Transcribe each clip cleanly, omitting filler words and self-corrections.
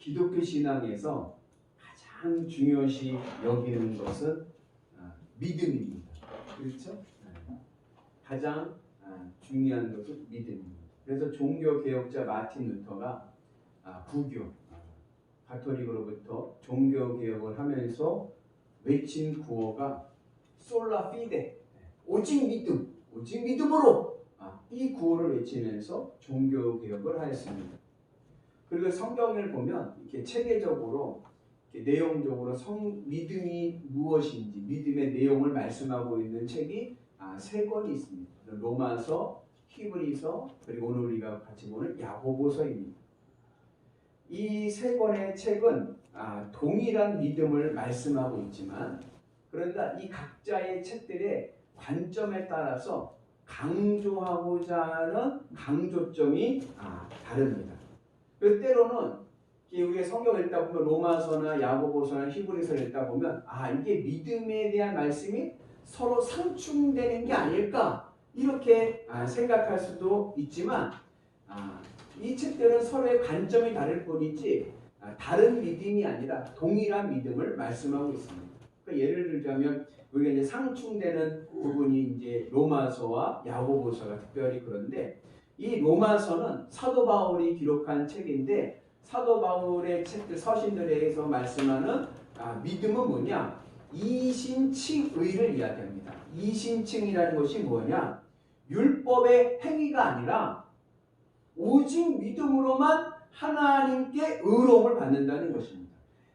기독교 신앙에서 가장 중요시 여기는 것은 믿음입니다. 그렇죠? 가장 중요한 것은 믿음입니다. 그래서 종교개혁자 마틴 루터가 부교, 가톨릭으로부터 종교개혁을 하면서 외친 구호가 솔라 피데, 오직 믿음, 오직 믿음으로, 이 구호를 외치면서 종교개혁을 하였습니다. 그리고 성경을 보면 이렇게 체계적으로 이렇게 내용적으로 믿음이 무엇인지 믿음의 내용을 말씀하고 있는 책이 3권이 있습니다. 로마서, 히브리서, 그리고 오늘 우리가 같이 보는 야고보서입니다. 이 3권의 책은 동일한 믿음을 말씀하고 있지만, 그러나 이 각자의 책들의 관점에 따라서 강조하고자 하는 강조점이 다릅니다. 때로는 우리가 성경을 읽다 보면 로마서나 야고보서나 히브리서를 읽다 보면 이게 믿음에 대한 말씀이 서로 상충되는 게 아닐까 이렇게 생각할 수도 있지만, 이 책들은 서로의 관점이 다를 뿐이지 다른 믿음이 아니라 동일한 믿음을 말씀하고 있습니다. 그러니까 예를 들자면 우리가 이제 상충되는 부분이 이제 로마서와 야고보서가 특별히 그런데, 이 로마서는 사도 바울이 기록한 책인데, 사도 바울의 책들 서신들에 대해서 말씀하는 믿음은 뭐냐? 이신칭의를 이야기합니다. 이신칭이라는 것이 뭐냐? 율법의 행위가 아니라 오직 믿음으로만 하나님께 의로움을 받는다는 것입니다.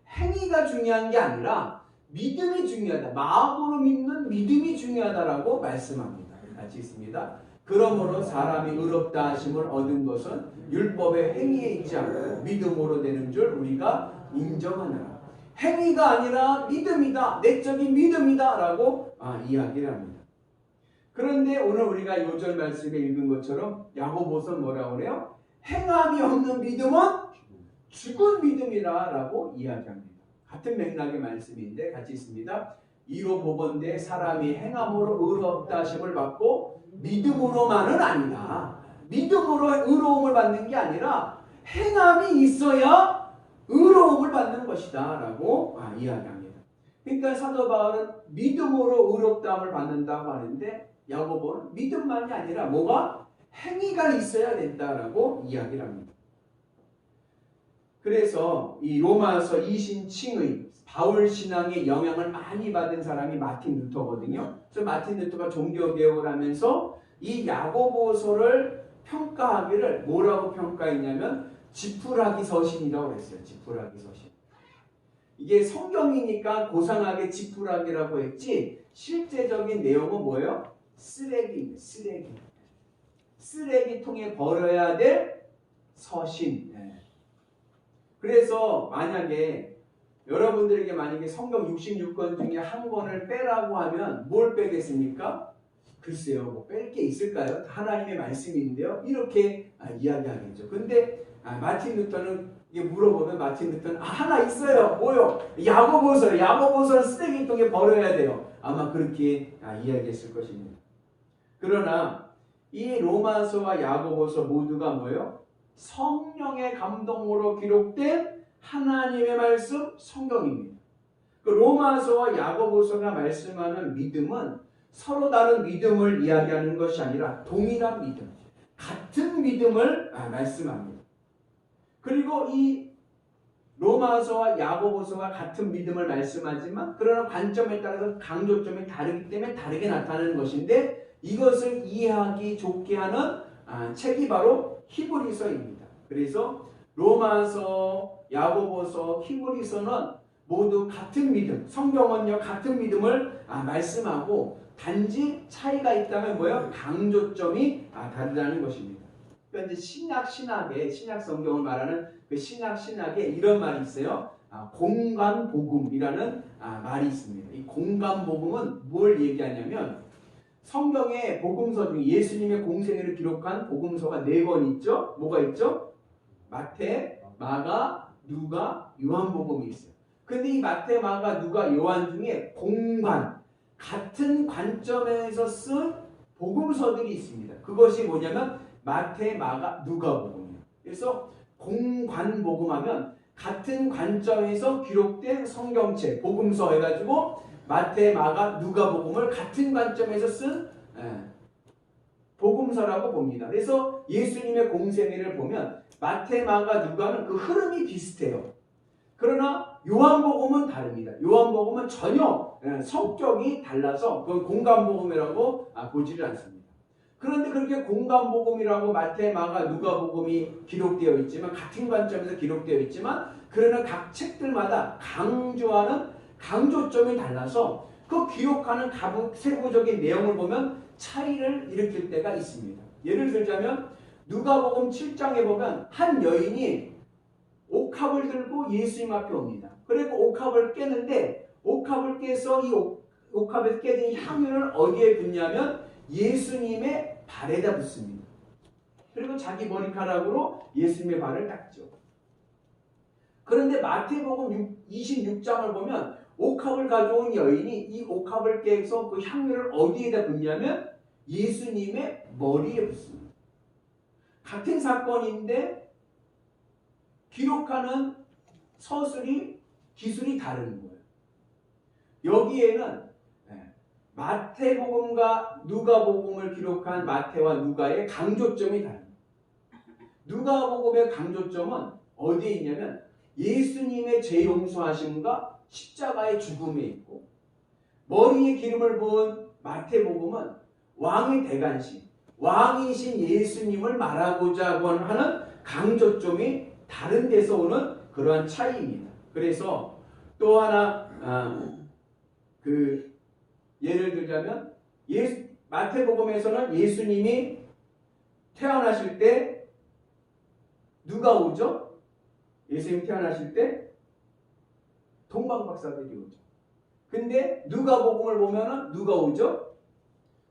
행위가 중요한 게 아니라 믿음이 중요하다. 마음으로 믿는 믿음이 중요하다라고 말씀합니다. 같이 있습니다. 그러므로 사람이 의롭다 하심을 얻은 것은 율법의 행위에 있지 않고 믿음으로 되는 줄 우리가 인정하느라. 행위가 아니라 믿음이다. 내적인 믿음이다 라고 이야기를 합니다. 그런데 오늘 우리가 요절 말씀에 읽은 것처럼 야고보서 뭐라고 그래요? 행함이 없는 믿음은 죽은 믿음이라 라고 이야기합니다. 같은 맥락의 말씀인데 같이 있습니다. 이로 보건대 사람이 행함으로 의롭다 하심을 받고 믿음으로만은 아니다. 믿음으로 의로움을 받는 게 아니라 행함이 있어야 의로움을 받는 것이다 라고 이야기합니다. 그러니까 사도 바울은 믿음으로 의롭다함을 받는다고 하는데, 야고보는 믿음만이 아니라 뭐가? 행위가 있어야 된다라고 이야기를 합니다. 그래서 이 로마서 이신칭의 바울 신앙의 영향을 많이 받은 사람이 마틴 루터거든요. 그래서 마틴 루터가 종교개혁을 하면서 이 야고보서를 평가하기를 뭐라고 평가했냐면 지푸라기 서신이라고 했어요. 지푸라기 서신. 이게 성경이니까 고상하게 지푸라기라고 했지 실제적인 내용은 뭐예요? 쓰레기입니다. 쓰레기. 쓰레기통에 버려야 될 서신. 그래서 만약에 여러분들에게 만약에 성경 66권 중에 한 권을 빼라고 하면 뭘 빼겠습니까? 글쎄요, 뭐 뺄 게 있을까요? 하나님의 말씀인데요. 이렇게 이야기하겠죠. 근데 마틴 루터는 이게 물어보면 마틴 루터는 하나 있어요. 뭐요? 야고보서. 야고보서는 쓰레기통에 버려야 돼요. 아마 그렇게 이야기했을 것입니다. 그러나 이 로마서와 야고보서 모두가 뭐예요? 성령의 감동으로 기록된 하나님의 말씀 성경입니다. 그 로마서와 야고보서가 말씀하는 믿음은 서로 다른 믿음을 이야기하는 것이 아니라 동일한 믿음, 같은 믿음을 말씀합니다. 그리고 이 로마서와 야고보서가 같은 믿음을 말씀하지만 그러나 관점에 따라서 강조점이 다르기 때문에 다르게 나타나는 것인데, 이것을 이해하기 좋게 하는 책이 바로 히브리서입니다. 그래서 로마서, 야고보서, 히브리서는 모두 같은 믿음, 성경은요 같은 믿음을 말씀하고 단지 차이가 있다면 뭐예요? 강조점이 다르다는 것입니다. 그러니까 이제 신약 성경을 말하는 그 신약에 이런 말이 있어요. 공간복음이라는 말이 있습니다. 이 공간복음은 뭘 얘기하냐면 성경의 복음서 중에 예수님의 공생애를 기록한 복음서가 4권 있죠. 뭐가 있죠? 마태, 마가, 누가, 요한복음이 있어요. 근데 이 마태, 마가, 누가, 요한 중에 같은 관점에서 쓴 복음서들이 있습니다. 그것이 뭐냐면 마태, 마가, 누가복음이에요. 그래서 공관복음하면 같은 관점에서 기록된 성경책, 복음서 해가지고 마태, 마가, 누가복음을 같은 관점에서 쓴 복음서라고 봅니다. 그래서 예수님의 공생애를 보면 마태, 마가, 누가는 그 흐름이 비슷해요. 그러나 요한복음은 다릅니다. 요한복음은 전혀 성격이 달라서 그건 공간복음이라고 보지를 않습니다. 그런데 그렇게 공간복음이라고 마태, 마가, 누가복음이 기록되어 있지만 같은 관점에서 기록되어 있지만 그러나 각 책들마다 강조하는 강조점이 달라서 그 기록하는 세부적인 내용을 보면 차이를 일으킬 때가 있습니다. 예를 들자면 누가복음 7장에 보면 한 여인이 옥합을 들고 예수님 앞에 옵니다. 그리고 옥합을 깨는데 옥합을 깨서 이 옥합에서 깨진 향유를 어디에 붓냐면 예수님의 발에다 붓습니다. 그리고 자기 머리카락으로 예수님의 발을 닦죠. 그런데 마태복음 26장을 보면 옥합을 가져온 여인이 이 옥합을 깨서 그 향유를 어디에다 붓냐면 예수님의 머리에 붓습니다. 같은 사건인데 기록하는 기술이 다른 거예요. 여기에는 마태복음과 누가복음을 기록한 마태와 누가의 강조점이 다릅니다. 누가복음의 강조점은 어디에 있냐면 예수님의 죄 용서하심과 십자가의 죽음에 있고, 머리에 기름을 부은 마태복음은 왕의 대관신, 왕이신 예수님을 말하고자 하는 강조점이 다른 데서 오는 그러한 차이입니다. 그래서 또 하나 예를 들자면 마태복음에서는 예수님이 태어나실 때 누가 오죠? 예수님 태어나실 때 동방박사들이 오죠. 근데 누가복음을 보면은 누가 오죠?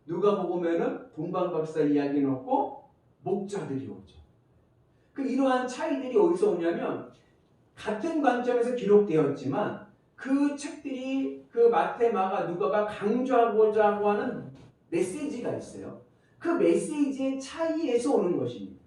누가복음에는 동방박사 이야기는 없고 목자들이 오죠. 이러한 차이들이 어디서 오냐면 같은 관점에서 기록되었지만 그 책들이 그 마태, 마가, 누가가 강조하고자 하는 메시지가 있어요. 그 메시지의 차이에서 오는 것입니다.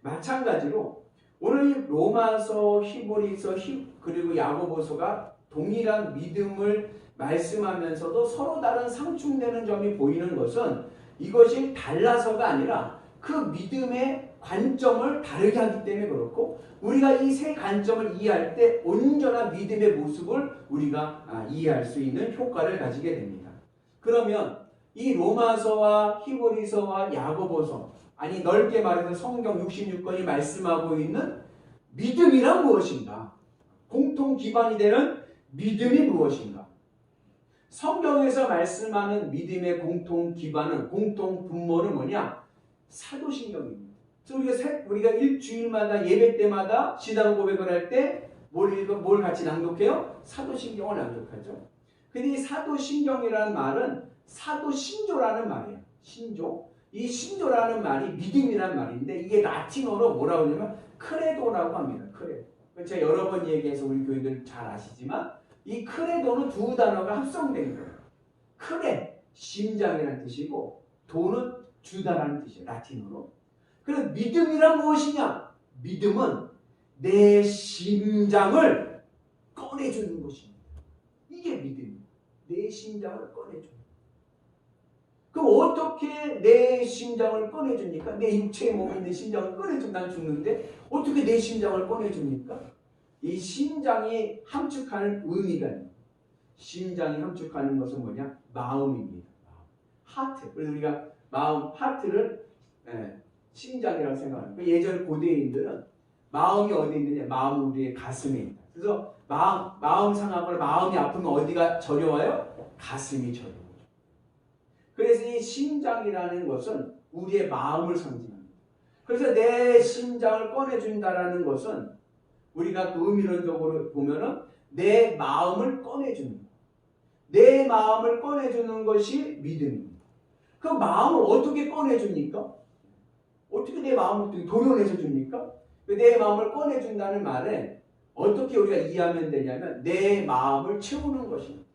마찬가지로 오늘 로마서, 히브리서, 그리고 야고보서가 동일한 믿음을 말씀하면서도 서로 다른 상충되는 점이 보이는 것은 이것이 달라서가 아니라 그 믿음의 관점을 다르게 하기 때문에 그렇고, 우리가 이 세 관점을 이해할 때 온전한 믿음의 모습을 우리가 이해할 수 있는 효과를 가지게 됩니다. 그러면 이 로마서와 히브리서와 야고보서, 아니 넓게 말해서 성경 66권이 말씀하고 있는 믿음이란 무엇인가? 공통 기반이 되는 믿음이 무엇인가? 성경에서 말씀하는 믿음의 공통 기반은, 공통 분모는 뭐냐? 사도신경입니다. 우리가 일주일마다 예배 때마다 시단 고백을 할 때 뭘 같이 낭독해요? 사도신경을 낭독하죠. 근데 이 사도신경이라는 말은 사도신조라는 말이에요. 신조. 이 신조라는 말이 믿음이란 말인데 이게 라틴어로 뭐라고 하냐면 크레도라고 합니다. 크레도. 제가 여러 번 얘기해서 우리 교인들 잘 아시지만 이 크레도는 두 단어가 합성된 거예요. 크레, 심장이라는 뜻이고 도는 주다라는 뜻이에요. 라틴어로. 그래서 믿음이란 무엇이냐? 믿음은 내 심장을 꺼내주는 것입니다. 이게 믿음이에요. 내 심장을 꺼내줍니다. 그럼 어떻게 내 심장을 꺼내줍니까? 내 육체의 몸에 있는 심장을 꺼내주면 난 죽는데 어떻게 내 심장을 꺼내줍니까? 이 심장이 함축하는 의미가 있습니다. 심장이 함축하는 것은 뭐냐? 마음입니다. 하트. 그래서 우리가 마음, 하트를 심장이라고 생각합니다. 예전 고대인들은 마음이 어디 있느냐? 마음은 우리의 가슴에 있다. 그래서 마음 상하거나 마음이 아프면 어디가 저려와요? 가슴이 저려와요. 그래서 이 심장이라는 것은 우리의 마음을 상징합니다. 그래서 내 심장을 꺼내준다라는 것은 우리가 그 의미론적으로 보면은 내 마음을 꺼내주는 것. 내 마음을 꺼내주는 것이 믿음입니다. 그 마음을 어떻게 꺼내줍니까? 어떻게 내 마음을 도려내서 줍니까? 내 마음을 꺼내준다는 말에 어떻게 우리가 이해하면 되냐면 내 마음을 채우는 것입니다.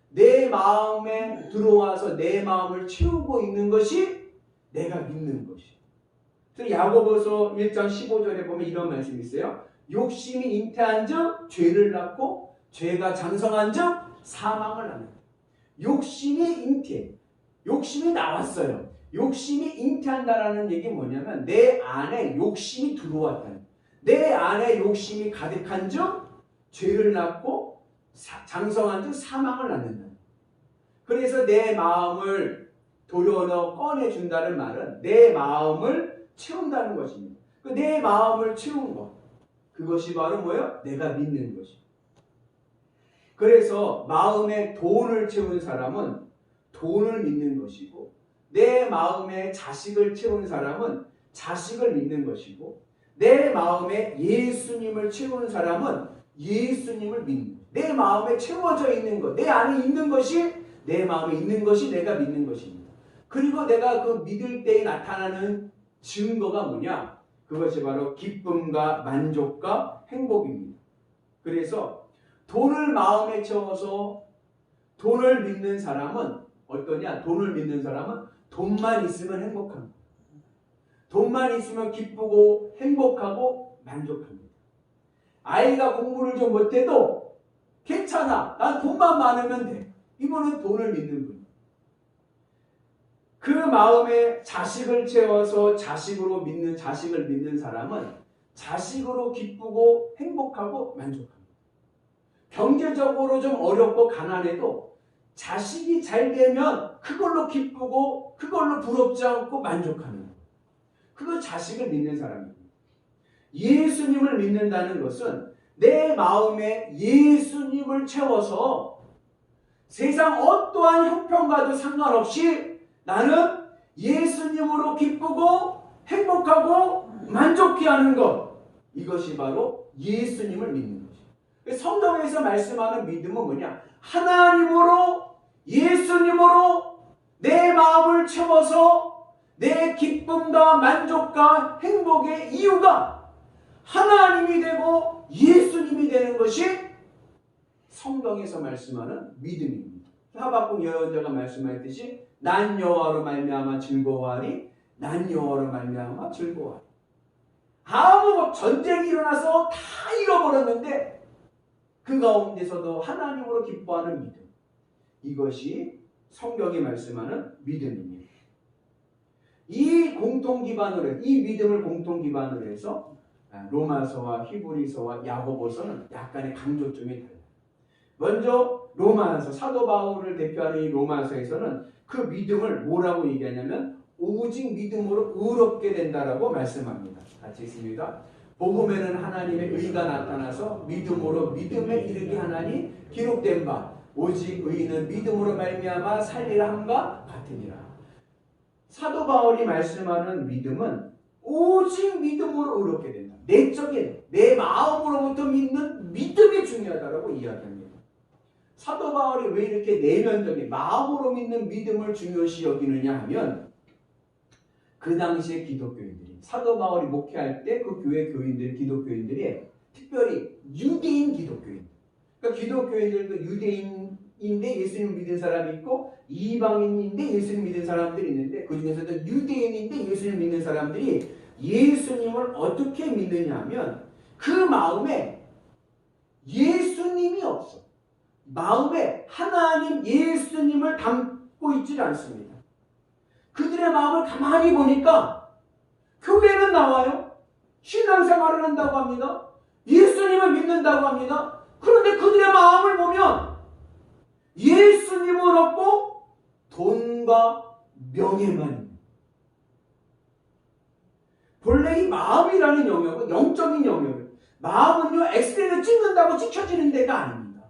내 마음에 들어와서 내 마음을 채우고 있는 것이 내가 믿는 것이에요. 그래서 야고보서 1장 15절에 보면 이런 말씀이 있어요. 욕심이 잉태한즉 죄를 낳고 죄가 장성한즉 사망을 낳는다. 욕심이 잉태, 욕심이 나왔어요. 욕심이 잉태한다라는 얘기 뭐냐면 내 안에 욕심이 들어왔다는, 내 안에 욕심이 가득한즉 죄를 낳고 장성한즉 사망을 낳는다. 그래서 내 마음을 도려넣어 꺼내준다는 말은 내 마음을 채운다는 것입니다. 내 마음을 채운 것, 그것이 바로 뭐예요? 내가 믿는 것입니다. 그래서 마음에 돈을 채운 사람은 돈을 믿는 것이고, 내 마음에 자식을 채운 사람은 자식을 믿는 것이고, 내 마음에 예수님을 채운 사람은 예수님을 믿는 것. 내 마음에 채워져 있는 것, 내 안에 있는 것이, 내 마음에 있는 것이 내가 믿는 것입니다. 그리고 내가 그 믿을 때에 나타나는 증거가 뭐냐? 그것이 바로 기쁨과 만족과 행복입니다. 그래서 돈을 마음에 채워서 돈을 믿는 사람은 어떠냐? 돈을 믿는 사람은 돈만 있으면 행복합니다. 돈만 있으면 기쁘고 행복하고 만족합니다. 아이가 공부를 좀 못해도 괜찮아, 난 돈만 많으면 돼. 이거는 돈을 믿는 분. 그 마음에 자식을 채워서 자식을 믿는 사람은 자식으로 기쁘고 행복하고 만족합니다. 경제적으로 좀 어렵고 가난해도 자식이 잘 되면 그걸로 기쁘고 그걸로 부럽지 않고 만족하는 거예요. 그거 자식을 믿는 사람입니다. 예수님을 믿는다는 것은 내 마음에 예수님을 채워서 세상 어떠한 형편과도 상관없이 나는 예수님으로 기쁘고 행복하고 만족해 하는 것, 이것이 바로 예수님을 믿는 것이에요. 성경에서 말씀하는 믿음은 뭐냐? 하나님으로, 예수님으로 내 마음을 채워서 내 기쁨과 만족과 행복의 이유가 하나님이 되고 예수님이 되는 것이 성경에서 말씀하는 믿음입니다. 하박국 예언자가 말씀하였듯이 난 여호와로 말미암아 즐거워하니, 난 여호와로 말미암아 즐거워하니. 아무 전쟁이 일어나서 다 잃어버렸는데 그 가운데서도 하나님으로 기뻐하는 믿음, 이것이 성경이 말씀하는 믿음입니다. 이 공통 기반으로, 이 믿음을 공통 기반으로 해서 로마서와 히브리서와 야고보서는 약간의 강조점이 달라요. 먼저 로마서, 사도 바울을 대표하는 이 로마서에서는 그 믿음을 뭐라고 얘기하냐면 오직 믿음으로 의롭게 된다라고 말씀합니다. 같이 있습니다. 복음에는 하나님의 의가 나타나서 믿음으로 믿음에 이르게 하나니 기록된 바 오직 의인은 믿음으로 말미암아 살리라 함과 같으니라. 사도 바울이 말씀하는 믿음은 오직 믿음으로 의롭게 된다. 내적인 내 마음으로부터 믿는 믿음이 중요하다라고 이야기합니다. 사도 바울이 왜 이렇게 내면적인 마음으로 믿는 믿음을 중요시 여기느냐 하면, 그 당시에 기독교인들이, 사도 바울이 목회할 때 그 교회 교인들, 기독교인들이 특별히 유대인 기독교인, 그러니까 기독교인들도 유대인인데 예수님 믿는 사람이 있고 이방인인데 예수님 믿는 사람들이 있는데, 그 중에서도 유대인인데 예수님 믿는 사람들이 예수님을 어떻게 믿느냐 하면 그 마음에 예수님이 없어. 마음에 하나님 예수님을 담고 있지 않습니다. 그들의 마음을 가만히 보니까 교회는 나와요. 신앙생활을 한다고 합니다. 예수님을 믿는다고 합니다. 그런데 그들의 마음을 보면 예수님은 없고 돈과 명예만. 본래 이 마음이라는 영역은 영적인 영역이에요. 마음은요, 엑스레이를 찍는다고 찍혀지는 데가 아닙니다.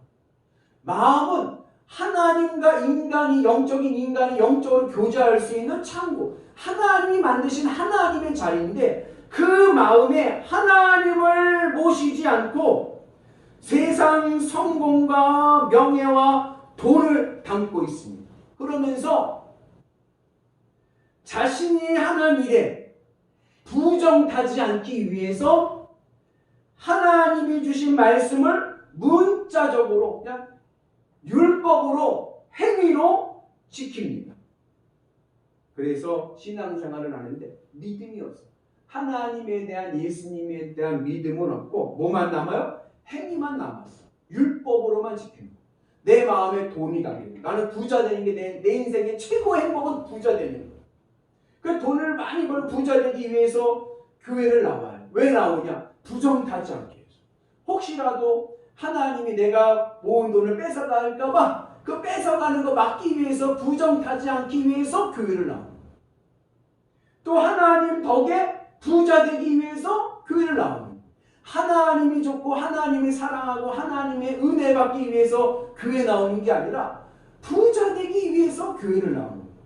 마음은 하나님과 인간이, 영적인 인간이 영적으로 교제할 수 있는 창고, 하나님이 만드신 하나님의 자리인데, 그 마음에 하나님을 모시지 않고 세상 성공과 명예와 돈을 담고 있습니다. 그러면서 자신이 하는 일에 부정타지 않기 위해서 하나님이 주신 말씀을 문자적으로 그냥 율법으로, 행위로 지킵니다. 그래서 신앙생활을 하는데 믿음이 없어요. 하나님에 대한 예수님에 대한 믿음은 없고 뭐만 남아요? 행위만 남았어. 율법으로만 지키는 거. 내 마음에 돈이 담기는 거. 나는 부자 되는 게 내 인생의 최고의 행복은 부자 되는 거. 그 돈을 많이 벌 부자 되기 위해서 교회를 나와요. 왜 나오냐? 부정 타지 않기 위해서. 혹시라도 하나님이 내가 모은 돈을 뺏어갈까봐 그 뺏어가는 거 막기 위해서 부정 타지 않기 위해서 교회를 나옵니다. 또 하나님 덕에 부자 되기 위해서 교회를 나옵니다. 하나님이 좋고 하나님을 사랑하고 하나님의 은혜 받기 위해서 교회 나오는 게 아니라 부자 되기 위해서 교회를 나옵니다.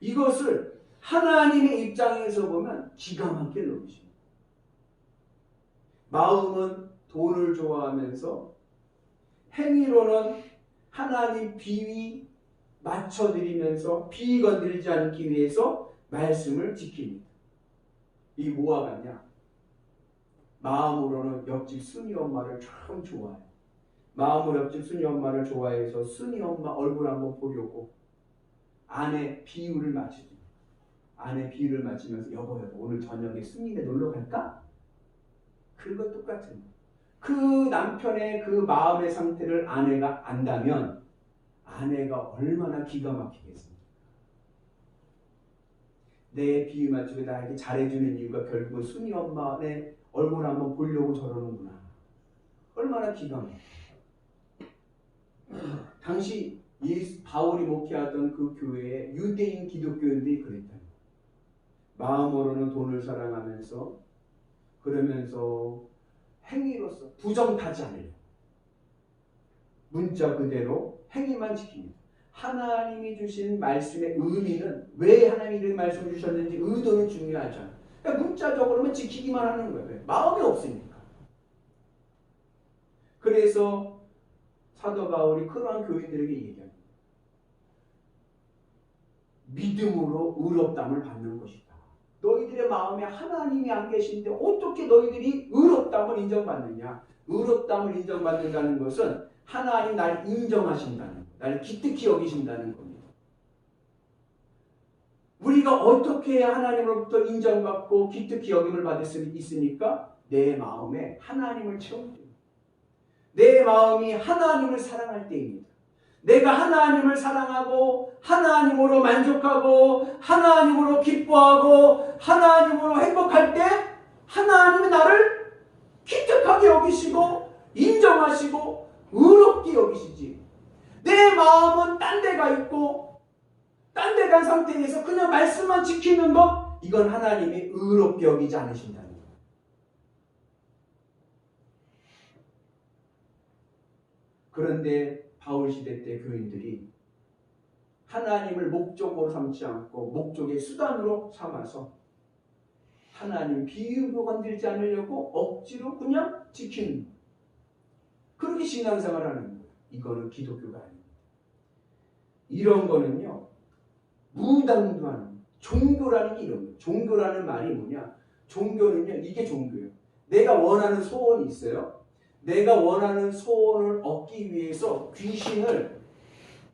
이것을 하나님의 입장에서 보면 기가 막힐 놈이십니다. 마음은 돈을 좋아하면서 행위로는 하나님 비위 맞춰드리면서 비 건드리지 않기 위해서 말씀을 지킵니다. 이 뭐와 같냐? 마음으로는 옆집 순이 엄마를 참 좋아해요. 마음으로 옆집 순이 엄마를 좋아해서 순이 엄마 얼굴 한번 보려고 아내 비유를 맞추죠. 아내 비유를 맞추면서 여보 오늘 저녁에 순이네 놀러 갈까? 그거 똑같은 거예요. 그 남편의 그 마음의 상태를 아내가 안다면 아내가 얼마나 기가 막히겠습니까? 내 비유 맞추고 나에게 잘해주는 이유가 결국은 순이 엄마의 얼굴 한번 보려고 저러는구나. 얼마나 기가 막혀. 당시 바울이 목회하던 그 교회에 유대인 기독교인들이 그랬다. 마음으로는 돈을 사랑하면서 그러면서 행위로서 부정타지 않으려고 문자 그대로 행위만 지킵니다. 하나님이 주신 말씀의 의미는 왜 하나님이 이런 말씀을 주셨는지 의도는 중요하지 않아요. 그러니까 문자적으로만 지키기만 하는 거예요. 마음이 없으니까. 그래서 사도 바울이 그러한 교인들에게 얘기합니다. 믿음으로 의롭다함을 받는 것이다. 너희들의 마음에 하나님이 안 계신데 어떻게 너희들이 의롭다함을 인정받느냐? 의롭다함을 인정받는다는 것은 하나님 나를 인정하신다는 것, 나를 기특히 여기신다는 겁니다. 우리가 어떻게 해야 하나님으로부터 인정받고 기특히 여김을 받을 수 있습니까? 내 마음에 하나님을 채울 때입니다. 내 마음이 하나님을 사랑할 때입니다. 내가 하나님을 사랑하고 하나님으로 만족하고 하나님으로 기뻐하고 하나님으로 행복할 때 하나님이 나를 기특하게 여기시고 인정하시고 의롭게 여기시지. 내 마음은 딴 데가 있고 딴 데 간 상태에서 그냥 말씀만 지키는 것, 이건 하나님이 의롭게 여기지 않으신다는 거예요. 그런데 바울 시대 때 교인들이 하나님을 목적으로 삼지 않고 목적의 수단으로 삼아서 하나님 비유도 건들지 않으려고 억지로 그냥 지키는 거예요. 그렇게 신앙생활을 하는 거예요. 이거는 기독교가 아닙니다. 이런 거는요, 무당도하는 종교라는 게 이런 거예요. 종교라는 말이 뭐냐? 종교는요, 이게 종교예요. 내가 원하는 소원이 있어요. 내가 원하는 소원을 얻기 위해서 귀신을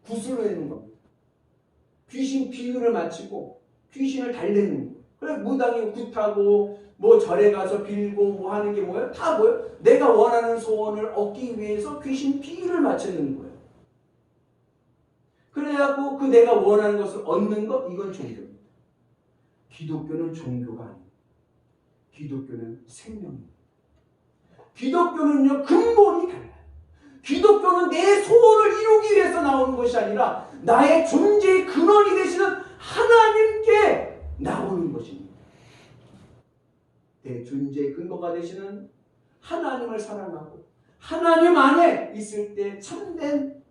구슬내는 겁니다. 귀신 비유를 맞추고 귀신을 달래는 거예요. 그래 무당이 굿하고 뭐 절에 가서 빌고 뭐 하는 게 뭐예요? 다 뭐예요? 내가 원하는 소원을 얻기 위해서 귀신 비유를 맞추는 거예요. 그래갖고 그 내가 원하는 것을 얻는 것, 이건 종교입니다. 기독교는 종교가 아닙니다. 기독교는 생명입니다. 기독교는요, 근본이 달라요. 기독교는 내 소원을 이루기 위해서 나오는 것이 아니라 나의 존재의 근원이 되시는 하나님께 나오는 것입니다. 내 존재의 근거가 되시는 하나님을 사랑하고 하나님 안에 있을 때 참된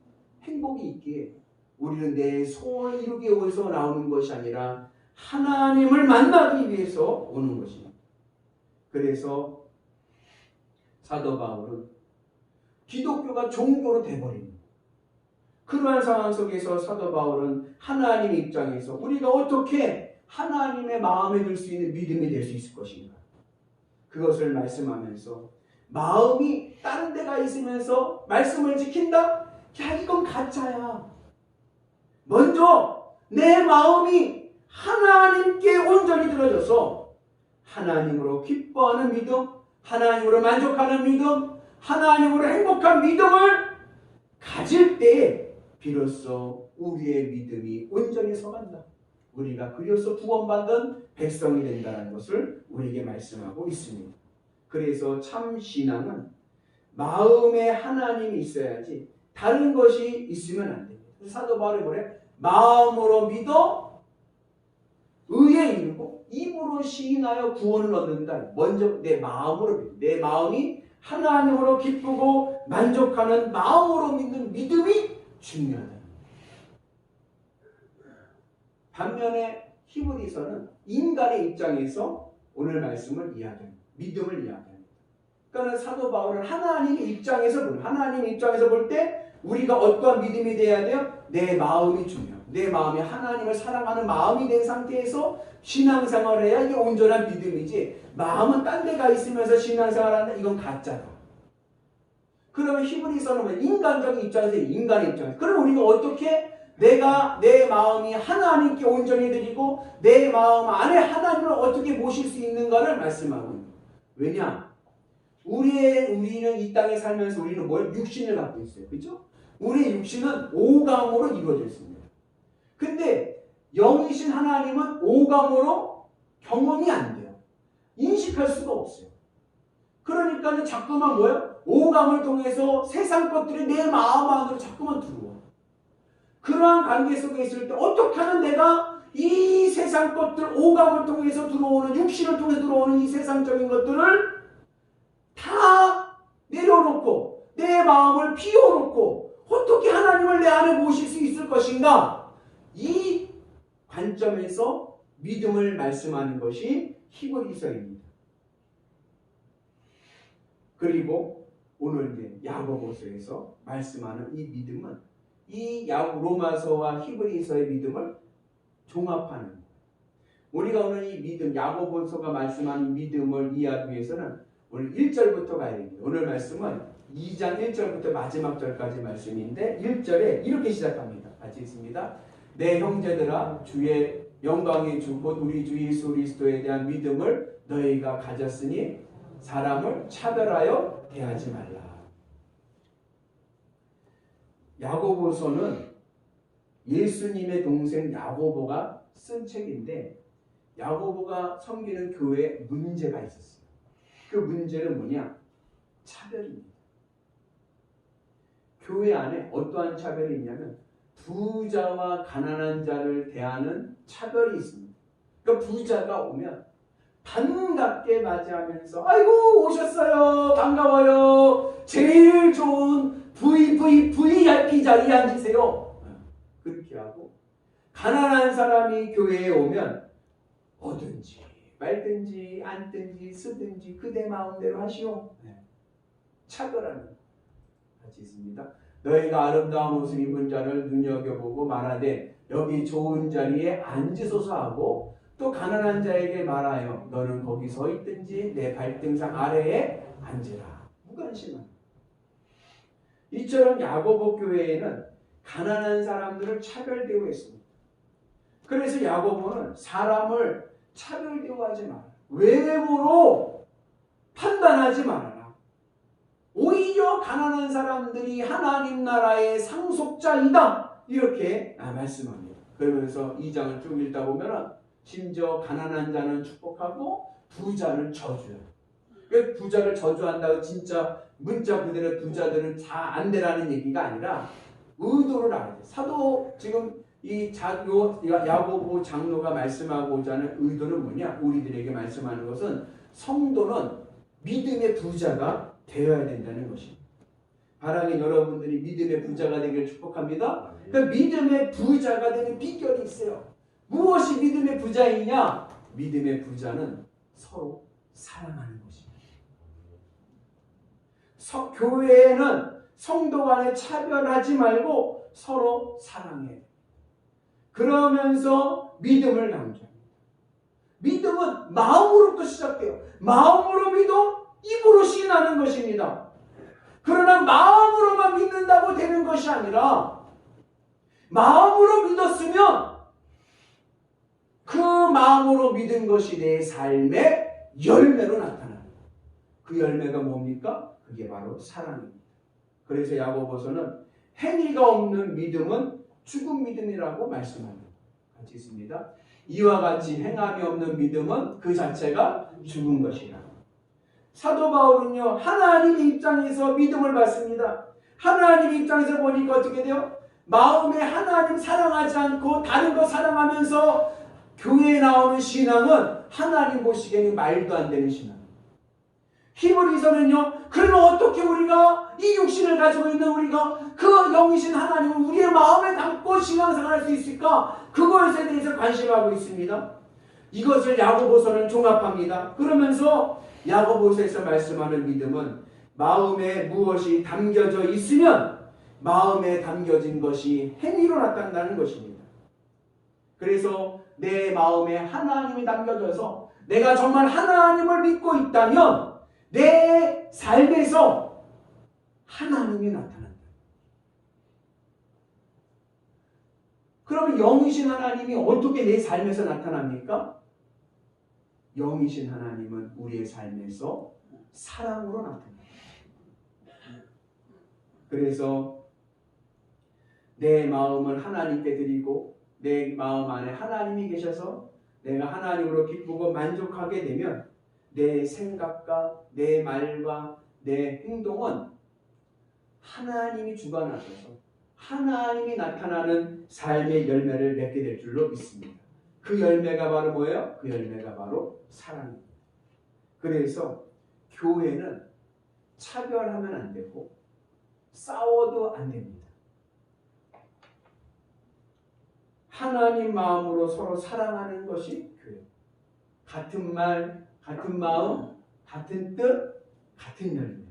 행복이 있기에 우리는 내 소원을 이루기 위해서 나오는 것이 아니라 하나님을 만나기 위해서 오는 것입니다. 그래서 사도 바울은 기독교가 종교로 돼버립니다. 그러한 상황 속에서 사도 바울은 하나님 입장에서 우리가 어떻게 하나님의 마음에 들 수 있는 믿음이 될 수 있을 것인가, 그것을 말씀하면서 마음이 다른 데가 있으면서 말씀을 지킨다? 야, 이건 가짜야. 먼저 내 마음이 하나님께 온전히 들어져서 하나님으로 기뻐하는 믿음, 하나님으로 만족하는 믿음, 하나님으로 행복한 믿음을 가질 때에 비로소 우리의 믿음이 온전히 서간다. 우리가 그리스도 구원받은 백성이 된다는 것을 우리에게 말씀하고 있습니다. 그래서 참 신앙은 마음에 하나님이 있어야지 다른 것이 있으면 안 됩니다. 사도 바울이 뭐래? 마음으로 믿어 의에 이르고 입으로 시인하여 구원을 얻는다. 먼저 내 마음으로 믿어. 내 마음이 하나님으로 기쁘고 만족하는 마음으로 믿는 믿음이 중요하다. 반면에 히브리서는 인간의 입장에서 오늘 말씀을 이야기합니다. 믿음을 이야기합니다. 그러니까 사도 바울은 하나님의 입장에서 볼 때 우리가 어떠한 믿음이 돼야 돼요? 내 마음이 중요해요. 내 마음이 하나님을 사랑하는 마음이 된 상태에서 신앙생활을 해야 이게 온전한 믿음이지, 마음은 딴 데가 있으면서 신앙생활을 한다? 이건 가짜다. 그러면 히브리서는 인간적인 입장에서 인간의 입장에서, 그럼 우리가 어떻게 내가 내 마음이 하나님께 온전히 드리고 내 마음 안에 하나님을 어떻게 모실 수 있는가를 말씀하고 있는 거예요. 왜냐? 우리는 이 땅에 살면서 우리는 뭘? 육신을 갖고 있어요. 그렇죠? 우리의 육신은 오감으로 이루어져 있습니다. 근데 영이신 하나님은 오감으로 경험이 안 돼요. 인식할 수가 없어요. 그러니까 자꾸만 뭐예요? 오감을 통해서 세상 것들이 내 마음 안으로 자꾸만 들어와. 그러한 관계 속에 있을 때 어떻게 하면 내가 이 세상 것들, 오감을 통해서 들어오는, 육신을 통해서 들어오는 이 세상적인 것들을 다 내려놓고 내 마음을 비워놓고 어떻게 하나님을 내 안에 모실 수 있을 것인가? 이 관점에서 믿음을 말씀하는 것이 히브리서입니다. 그리고 오늘 이제 야고보서에서 말씀하는 이 믿음은 이 로마서와 히브리서의 믿음을 종합하는 거예요. 우리가 오늘 이 믿음, 야고보서가 말씀하는 믿음을 이해하기 위해서는 오늘 1절부터 가야 됩니다. 오늘 말씀은 2장 1절부터 마지막 절까지 말씀인데 1절에 이렇게 시작합니다. 같이 읽습니다. 내 형제들아, 주의 영광의 주 곧 우리 주 예수 그리스도에 대한 믿음을 너희가 가졌으니 사람을 차별하여 대하지 말라. 야고보서는 예수님의 동생 야고보가 쓴 책인데, 야고보가 섬기는 교회에 문제가 있었어요. 그 문제는 뭐냐? 차별입니다. 교회 안에 어떠한 차별이 있냐면 부자와 가난한 자를 대하는 차별이 있습니다. 그러니까 부자가 오면 반갑게 맞이하면서 아이고 오셨어요, 반가워요, 제일 좋은 VIP 자리에 앉으세요, 그렇게 하고, 가난한 사람이 교회에 오면 뭐든지 말든지 앉든지 쓰든지 그대 마음대로 하시오. 차별하는 같이 있습니다. 너희가 아름다운 옷을 입은 자를 눈여겨보고 말하되 여기 좋은 자리에 앉으소서 하고, 또 가난한 자에게 말하여 너는 거기 서 있든지 내 발등상 아래에 앉으라. 무관심한. 이처럼 야고보 교회에는 가난한 사람들을 차별대우 했습니다. 그래서 야고보는 사람을 차별대우하지 마라. 외모로 판단하지 말아라. 오히려 가난한 사람들이 하나님 나라의 상속자이다. 이렇게 말씀합니다. 그러면서 2장을 쭉 읽다 보면 심지어 가난한 자는 축복하고 부자는 저주해요. 부자를 저주한다고 진짜 문자 그대로 부자들은 다 안 되라는 얘기가 아니라 의도를 알아야 돼요. 사도 지금 이 야고보 장로가 말씀하고자 하는 의도는 뭐냐? 우리들에게 말씀하는 것은 성도는 믿음의 부자가 되어야 된다는 것입니다. 바라는 여러분들이 믿음의 부자가 되기를 축복합니다. 그 믿음의 부자가 되는 비결이 있어요. 무엇이 믿음의 부자이냐? 믿음의 부자는 서로 사랑하는 것입니다. 교회에는 성도 간에 차별하지 말고 서로 사랑해. 그러면서 믿음을 강조합니다. 믿음은 마음으로부터 시작돼요. 마음으로 믿어 입으로 시인하는 것입니다. 그러나 마음으로만 믿는다고 되는 것이 아니라 마음으로 믿었으면 그 마음으로 믿은 것이 내 삶의 열매로 나타나는 거예요. 그 열매가 뭡니까? 그게 바로 사랑입니다. 그래서 야고보서는 행위가 없는 믿음은 죽은 믿음이라고 말씀합니다. 같이 있습니다. 이와 같이 행함이 없는 믿음은 그 자체가 죽은 것이라. 사도 바울은요, 하나님 입장에서 믿음을 받습니다. 하나님 입장에서 보니까 어떻게 돼요? 마음에 하나님 사랑하지 않고 다른 거 사랑하면서 교회에 나오는 신앙은 하나님 보시기에는 말도 안 되는 신앙. 히브리서는요, 그러면 어떻게 우리가 이 육신을 가지고 있는 우리가 그 영이신 하나님을 우리의 마음에 담고 신앙생활 할 수 있을까? 그것에 대해서 관심하고 있습니다. 이것을 야고보서는 종합합니다. 그러면서 야고보서에서 말씀하는 믿음은 마음에 무엇이 담겨져 있으면 마음에 담겨진 것이 행위로 나타난다는 것입니다. 그래서 내 마음에 하나님이 담겨져서 내가 정말 하나님을 믿고 있다면 내 삶에서 하나님이 나타난다. 그러면 영이신 하나님이 어떻게 내 삶에서 나타납니까? 영이신 하나님은 우리의 삶에서 사랑으로 나타납니다. 그래서 내 마음을 하나님께 드리고 내 마음 안에 하나님이 계셔서 내가 하나님으로 기쁘고 만족하게 되면 내 생각과 내 말과 내 행동은 하나님이 주관하셔서 하나님이 나타나는 삶의 열매를 맺게 될 줄로 믿습니다. 그 열매가 바로 뭐예요? 그 열매가 바로 사랑입니다. 그래서 교회는 차별하면 안 되고 싸워도 안 됩니다. 하나님 마음으로 서로 사랑하는 것이 교회. 같은 말, 같은 마음, 같은 뜻, 같은 열매.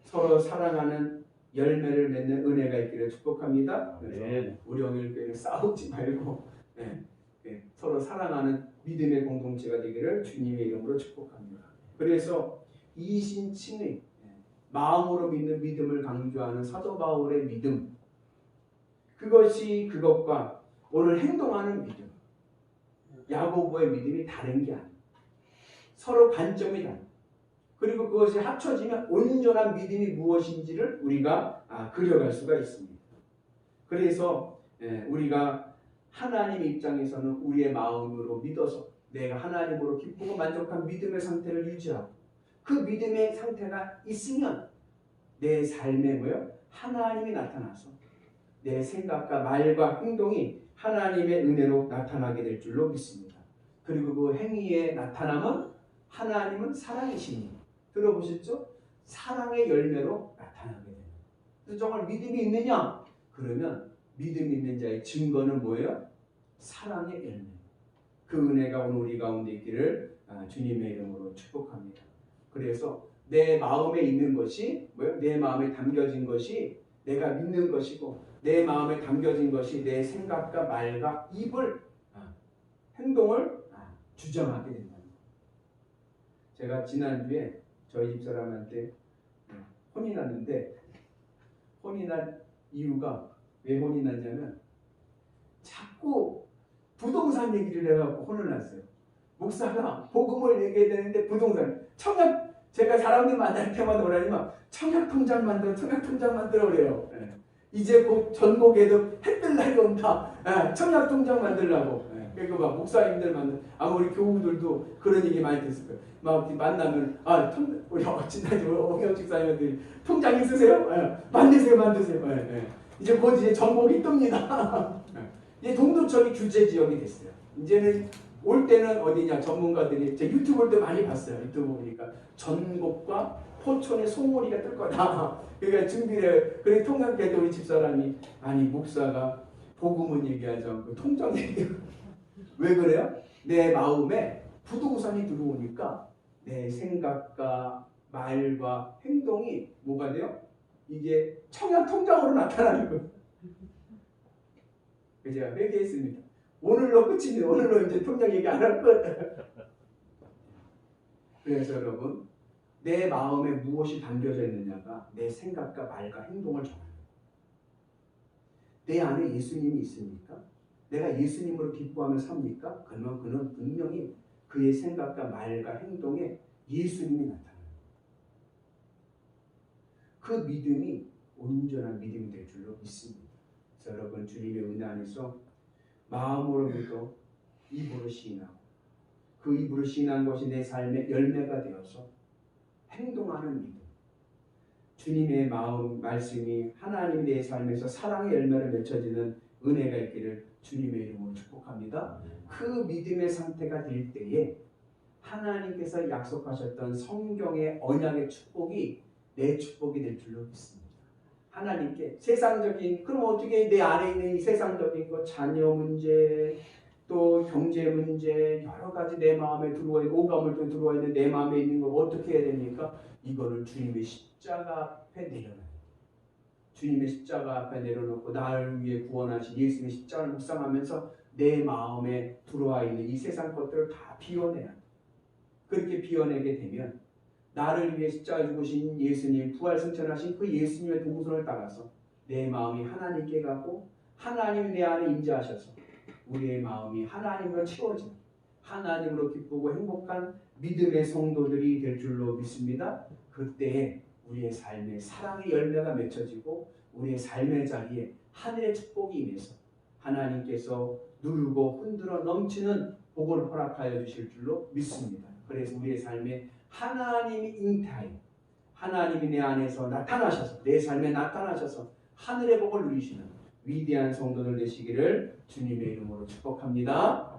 서로 사랑하는 열매를 맺는 은혜가 있기를 축복합니다. 그래서 우리 오늘교회는 싸우지 말고 서로 사랑하는 믿음의 공동체가 되기를 주님의 이름으로 축복합니다. 그래서 이신칭의 마음으로 믿는 믿음을 강조하는 사도 바울의 믿음, 그것이 그것과 오늘 행동하는 믿음, 야고보의 믿음이 다른 게 아니에요. 서로 관점이 다르다. 그리고 그것이 합쳐지면 온전한 믿음이 무엇인지를 우리가 그려갈 수가 있습니다. 그래서 우리가 하나님 입장에서는 우리의 마음으로 믿어서 내가 하나님으로 기쁘고 만족한 믿음의 상태를 유지하고 그 믿음의 상태가 있으면 내 삶에 뭐요? 하나님이 나타나서 내 생각과 말과 행동이 하나님의 은혜로 나타나게 될 줄로 믿습니다. 그리고 그 행위의 나타남은 하나님은 사랑이십니다. 들어보셨죠? 사랑의 열매로 나타나게 됩니다. 그래서 정말 믿음이 있느냐? 그러면 믿음 있는 자의 증거는 뭐예요? 사랑의 열매. 그 은혜가 오늘 우리 가운데 있기를 주님의 이름으로 축복합니다. 그래서 내 마음에 있는 것이 뭐예요? 내 마음에 담겨진 것이 내가 믿는 것이고 내 마음에 담겨진 것이 내 생각과 말과 입을 행동을 주장하게 된다. 제가 지난주에 저희 집사람한테 혼이 났는데 혼이 난 이유가 왜 혼이 났냐면 자꾸 부동산 얘기를 해갖고 혼을 났어요. 목사가 복음을 얘기해야 되는데 부동산 청약 제가 사람들 만날 때마다 뭐라냐면 청약통장 만들어 그래요. 이제 곧 전국에도 햇들 날이 온다. 청약통장 만들라고. 그리고 막 목사님들 우리 교우들도 그런 얘기 많이 됐을 거예요. 막 만나면 우리 지난주 홍영 집사님들이 통장 있으세요? 만드세요. 이제 곧 이제 전국이 뜹니다. 이제 동두천이 규제 지역이 됐어요. 이제는 올 때는 어디냐 전문가들이 제 유튜브 볼 때 많이 봤어요. 유튜브 보니까 전곡과 포천의 송오리가 뜰 거다. 그러니까 준비를 그래 통역해도 우리 집사람이 목사가 복음은 얘기하지 않고 통장 얘기하고 왜 그래요? 내 마음에 부동산이 들어오니까 내 생각과 말과 행동이 뭐가 돼요? 이게 청약 통장으로 나타나는 거예요. 그래서 제가 회개했습니다. 오늘로 끝입니다. 오늘로 이제 통장 얘기 안 할 거예요. 그래서 여러분 내 마음에 무엇이 담겨져 있느냐가 내 생각과 말과 행동을 정합니다. 내 안에 예수님이 있습니까? 내가 예수님으로 기뻐하며 삽니까? 그러면 그는 분명히 그의 생각과 말과 행동에 예수님이 나타나요. 그 믿음이 온전한 믿음이 될 줄로 믿습니다. 그래서 여러분 주님의 은혜 안에서 마음으로 믿고 입으로 시인하고 그 입으로 시인한 것이 내 삶의 열매가 되어서 행동하는 믿음. 주님의 마음, 말씀이 하나님 내 삶에서 사랑의 열매를 맺혀지는 은혜가 있기를 주님의 이름으로 축복합니다. 그 믿음의 상태가 될 때에 하나님께서 약속하셨던 성경의 언약의 축복이 내 축복이 될 줄로 믿습니다. 하나님께 세상적인, 그럼 어떻게 내 안에 있는 이 세상적인 것, 자녀 문제, 또 경제 문제, 여러 가지 내 마음에 들어와 있는, 오감을 또 들어와 있는 내 마음에 있는 걸 어떻게 해야 됩니까? 이거를 주님의 십자가 앞에 내려놔요. 주님의 십자가 앞에 내려놓고 나를 위해 구원하신 예수님의 십자가를 묵상하면서 내 마음에 들어와 있는 이 세상 것들을 다 비워내야 돼. 그렇게 비워내게 되면 나를 위해 십자가 죽으신 예수님, 부활 승천하신 그 예수님의 동선을 따라서 내 마음이 하나님께 가고 하나님이 내 안에 임재하셔서 우리의 마음이 하나님으로 채워지는 하나님으로 기쁘고 행복한 믿음의 성도들이 될 줄로 믿습니다. 그때 우리의 삶에 사랑의 열매가 맺혀지고 우리의 삶의 자리에 하늘의 축복이 임해서 하나님께서 누르고 흔들어 넘치는 복을 허락하여 주실 줄로 믿습니다. 그래서 우리의 삶에 하나님이 잉태하여 하나님이 내 안에서 나타나셔서 내 삶에 나타나셔서 하늘의 복을 누리시는 위대한 성도들 되시기를 주님의 이름으로 축복합니다.